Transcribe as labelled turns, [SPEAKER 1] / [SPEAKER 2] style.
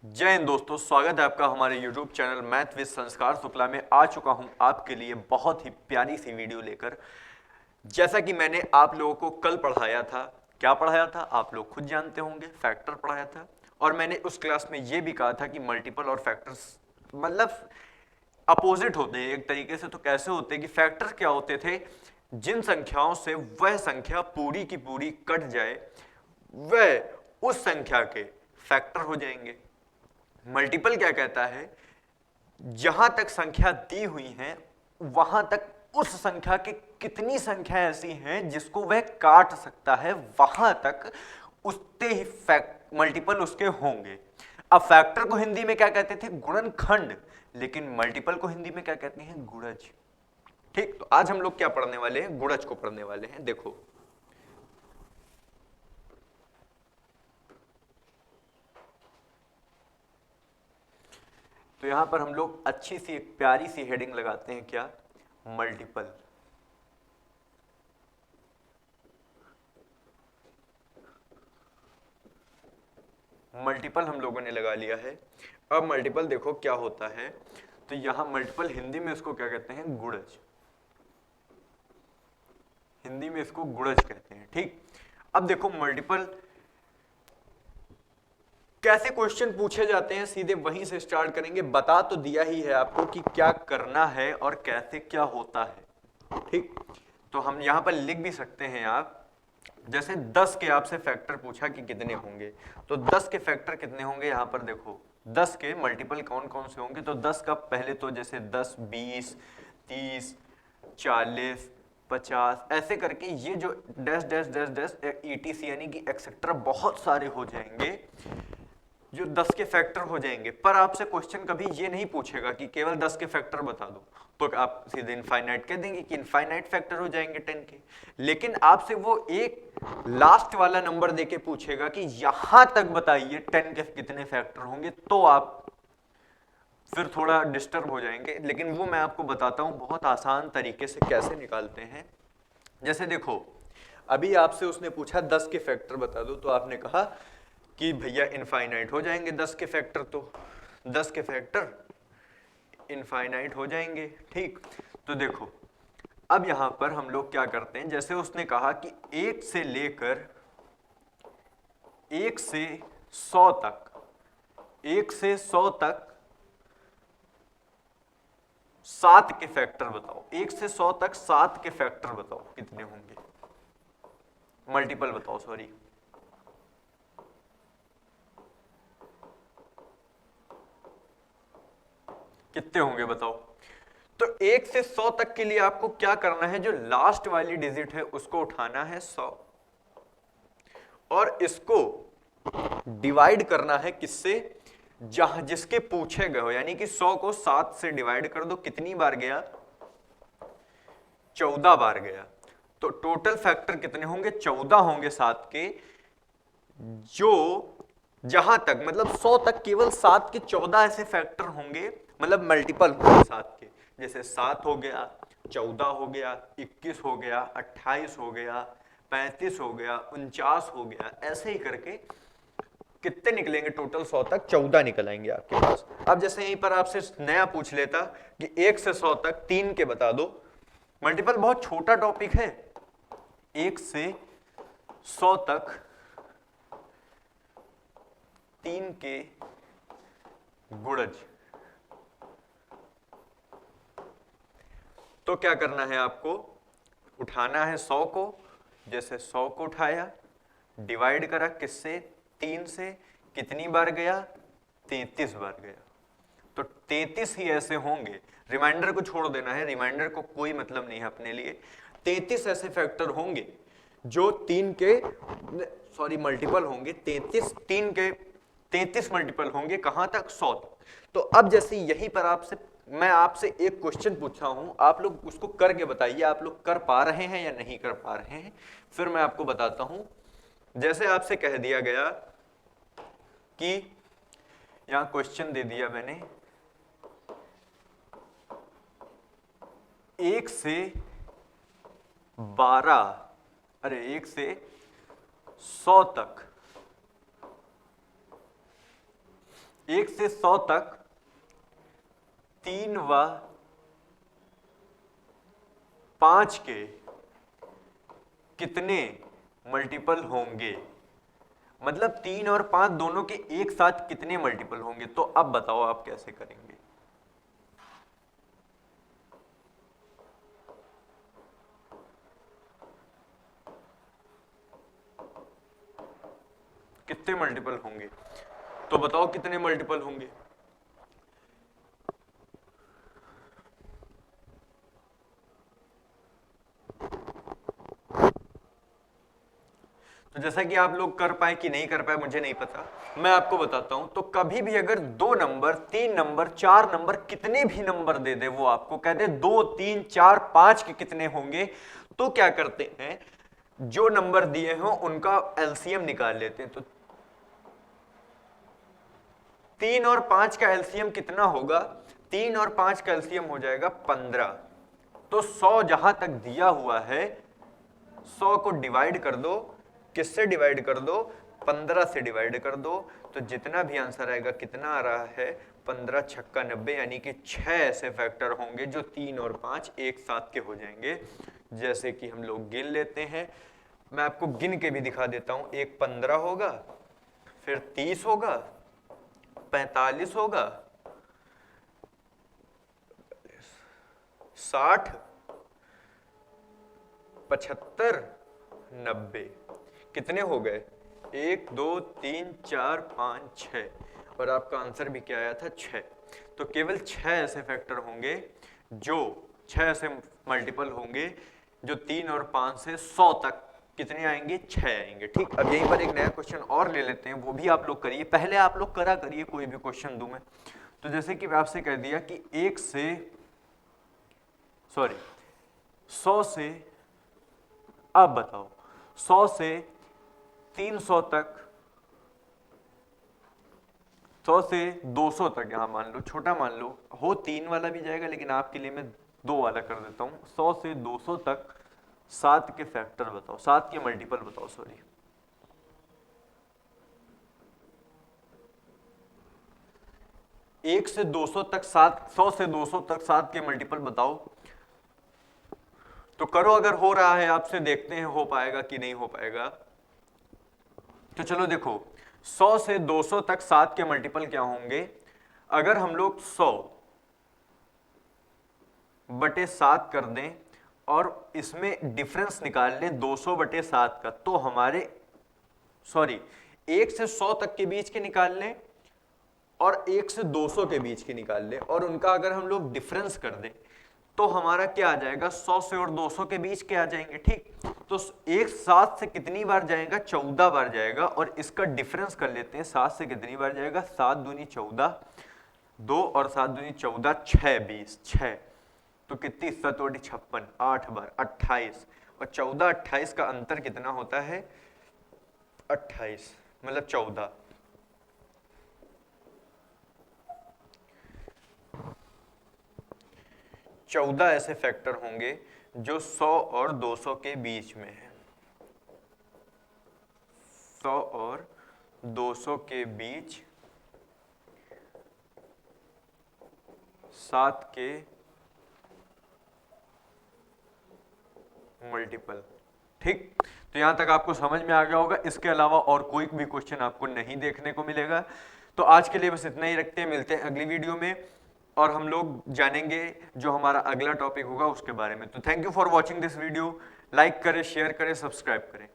[SPEAKER 1] जय हिंद दोस्तों, स्वागत है आपका हमारे YouTube चैनल मैथ विद संस्कार शुक्ला में। आ चुका हूं आपके लिए बहुत ही प्यारी सी वीडियो लेकर। जैसा कि मैंने आप लोगों को कल पढ़ाया था, क्या पढ़ाया था आप लोग खुद जानते होंगे, फैक्टर पढ़ाया था। और मैंने उस क्लास में यह भी कहा था कि मल्टीपल और फैक्टर्स मतलब अपोजिट होते हैं एक तरीके से। तो कैसे होते हैं कि फैक्टर क्या होते थे, जिन संख्याओं से वह संख्या पूरी की पूरी कट जाए वह उस संख्या के फैक्टर हो जाएंगे। मल्टीपल क्या कहता है, जहां तक संख्या दी हुई है वहां तक उस संख्या की कितनी संख्या ऐसी हैं जिसको वह काट सकता है, वहां तक उतने ही मल्टीपल उसके होंगे। अब फैक्टर को हिंदी में क्या कहते थे, गुणनखंड, लेकिन मल्टीपल को हिंदी में क्या कहते हैं, गुणज। ठीक, तो आज हम लोग क्या पढ़ने वाले हैं, गुणज को पढ़ने वाले हैं। देखो तो यहां पर हम लोग अच्छी सी एक प्यारी सी हेडिंग लगाते हैं, क्या, मल्टीपल। मल्टीपल हम लोगों ने लगा लिया है। अब मल्टीपल देखो क्या होता है, तो यहां मल्टीपल हिंदी में इसको क्या कहते हैं, गुणज। हिंदी में इसको गुणज कहते हैं। ठीक, अब देखो मल्टीपल कैसे क्वेश्चन पूछे जाते हैं, सीधे वहीं से स्टार्ट करेंगे। बता तो दिया ही है आपको कि क्या करना है और कैसे क्या होता है। ठीक, तो हम यहां पर लिख भी सकते हैं आप, जैसे 10 के आपसे फैक्टर पूछा कि कितने होंगे, तो 10 के फैक्टर कितने होंगे, यहां पर देखो 10 के मल्टीपल कौन कौन से होंगे। तो 10 का पहले तो जैसे 10, 20, 30, 40, 50 ऐसे करके ये जो dash dash dash dash ETC यानी कि एक्सेट्रा बहुत सारे हो जाएंगे जो 10 के फैक्टर हो जाएंगे। पर आपसे क्वेश्चन कभी ये नहीं पूछेगा कि केवल 10 के फैक्टर बता दो, तो आप सीधे इनफाइनाइट कह देंगे कि इनफाइनाइट फैक्टर हो जाएंगे 10 के। लेकिन आपसे वो एक लास्ट वाला नंबर देके पूछेगा कि यहां तक बताइए 10 के कितने फैक्टर होंगे, तो आप फिर थोड़ा डिस्टर्ब हो जाएंगे। लेकिन वो मैं आपको बताता हूं बहुत आसान तरीके से कैसे निकालते हैं। जैसे देखो, अभी आपसे उसने पूछा 10 के फैक्टर बता दो, तो आपने कहा कि भैया इनफाइनाइट हो जाएंगे 10 के फैक्टर, तो 10 के फैक्टर इनफाइनाइट हो जाएंगे। ठीक, तो देखो अब यहां पर हम लोग क्या करते हैं, जैसे उसने कहा कि 1 से लेकर 1 से 100 तक, 1 से 100 तक 7 के फैक्टर बताओ। 1 से 100 तक 7 के फैक्टर बताओ कितने होंगे, मल्टीपल बताओ, सॉरी। कितने होंगे बताओ। तो 1 से 100 तक के लिए आपको क्या करना है, जो लास्ट वाली डिजिट है उसको उठाना है 100 और इसको डिवाइड करना है किससे, जहां जिसके पूछे गए हो, यानी कि 100 को 7 से डिवाइड कर दो, कितनी बार गया, 14 बार गया। तो टोटल फैक्टर कितने होंगे, 14 होंगे 7 के, जो जहां तक मतलब 100 तक केवल 7 के 14 ऐसे फैक्टर होंगे, मतलब मल्टीपल होंगे 7 के। जैसे 7 हो गया, 14 हो गया, 21 हो गया, 28 हो गया, 35 हो गया, 49 हो गया, ऐसे ही करके कितने निकलेंगे टोटल, 100 तक 14 निकल आएंगे आपके पास। अब जैसे यहीं पर आपसे नया पूछ लेता कि 1 से 100 तक 3 के बता दो। मल्टीपल बहुत छोटा टॉपिक है, 1 से 100 तक 3 के गुणज। तो क्या करना है आपको, उठाना है 100 को, जैसे 100 को उठाया, डिवाइड करा किससे, 3 से, कितनी बार गया, 33 बार गया। तो 33 ही ऐसे होंगे, रिमाइंडर को छोड़ देना है, रिमाइंडर को कोई मतलब नहीं है अपने लिए। 33 ऐसे फैक्टर होंगे जो 3 के सॉरी मल्टीपल होंगे, 33 3 के 33 मल्टीपल होंगे, कहां तक, 100 तक। तो अब जैसे यहीं पर आपसे मैं आपसे एक क्वेश्चन पूछा हूं, आप लोग उसको करके बताइए, आप लोग कर पा रहे हैं या नहीं कर पा रहे हैं, फिर मैं आपको बताता हूं। जैसे आपसे कह दिया गया कि यहां क्वेश्चन दे दिया मैंने, 1 से 12 अरे 1 से 100 तक 1 से 100 तक 3 व 5 के कितने मल्टीपल होंगे, मतलब 3 और 5 दोनों के एक साथ कितने मल्टीपल होंगे। तो अब बताओ आप कैसे करेंगे। कितने मल्टीपल होंगे, तो बताओ कितने मल्टीपल होंगे। तो जैसा कि आप लोग कर पाए कि नहीं कर पाए मुझे नहीं पता, मैं आपको बताता हूं। तो कभी भी अगर 2 नंबर, 3 नंबर, 4 नंबर, कितने भी नंबर दे दे, वो आपको कह दे 2, 3, 4, 5 के कितने होंगे, तो क्या करते हैं, जो नंबर दिए हो उनका एलसीएम निकाल लेते हैं। तो 3 और 5 का एलसीएम कितना होगा, 3 और 5 का एलसीएम हो जाएगा 15। तो 100 जहां तक दिया हुआ है, 100 को डिवाइड कर दो, किससे डिवाइड कर दो, 15 से डिवाइड कर दो। तो जितना भी आंसर आएगा, कितना आ रहा है, 15 छक्का 90, यानी कि 6 ऐसे फैक्टर होंगे जो 3 और 5 एक साथ के हो जाएंगे। जैसे कि हम लोग गिन लेते हैं, मैं आपको गिन के भी दिखा देता हूं। एक 15 होगा, फिर 30 होगा, 45 होगा, 60, 75, 90। कितने हो गए, 1, 2, 3, 4, 5, 6, और आपका आंसर भी क्या आया था, 6। तो केवल 6 ऐसे फैक्टर होंगे, जो 6 ऐसे मल्टीपल होंगे जो 3 और 5 से 100 तक कितने आएंगे, 6 आएंगे। ठीक, अब यहीं पर एक नया क्वेश्चन और ले लेते हैं, वो भी आप लोग करिए। पहले आप लोग करा करिए, कोई भी क्वेश्चन दूं मैं। तो जैसे कि आपसे कह दिया कि 100 से, अब बताओ 100 से 300 तक, 100 से 200 तक, यहां मान लो छोटा मान लो, हो 3 वाला भी जाएगा, लेकिन आपके लिए मैं 2 वाला कर देता हूं। 100 से 200 तक 7 के फैक्टर बताओ, 7 के मल्टीपल बताओ, सॉरी। एक से 200 तक 7, 100 से 200 तक 7 के मल्टीपल बताओ। तो करो, अगर हो रहा है आपसे, देखते हैं हो पाएगा कि नहीं हो पाएगा। तो चलो देखो, 100 से 200 तक 7 के मल्टीपल क्या होंगे। अगर हम लोग 100 बटे 7 कर दें और इसमें डिफरेंस निकाल लें 200 बटे 7 का, तो हमारे 1 से 100 तक के बीच के निकाल लें और 1 से 200 के बीच के निकाल लें, और उनका अगर हम लोग डिफरेंस कर दें तो हमारा क्या आ जाएगा, 100 से और 200 के बीच के आ जाएंगे। ठीक, तो एक 7 से कितनी बार जाएगा, 14 बार जाएगा, और इसका डिफरेंस कर लेते हैं, 7 से कितनी बार जाएगा, 7 दूनी 14, 2 और 7 दूनी 14, 6 20, 6, तो कितनी 7 और 56, 8 बार 28, और 14 28 का अंतर कितना होता है, 28, मतलब 14। चौदह ऐसे फैक्टर होंगे जो 100 और 200 के बीच में है। 100 और 200 के बीच 7 के मल्टीपल। ठीक, तो यहां तक आपको समझ में आ गया होगा। इसके अलावा और कोई भी क्वेश्चन आपको नहीं देखने को मिलेगा। तो आज के लिए बस इतना ही रखते हैं, मिलते हैं अगली वीडियो में, और हम लोग जानेंगे जो हमारा अगला टॉपिक होगा उसके बारे में। तो thank you for watching this video. Like करें, शेयर करें, सब्सक्राइब करें।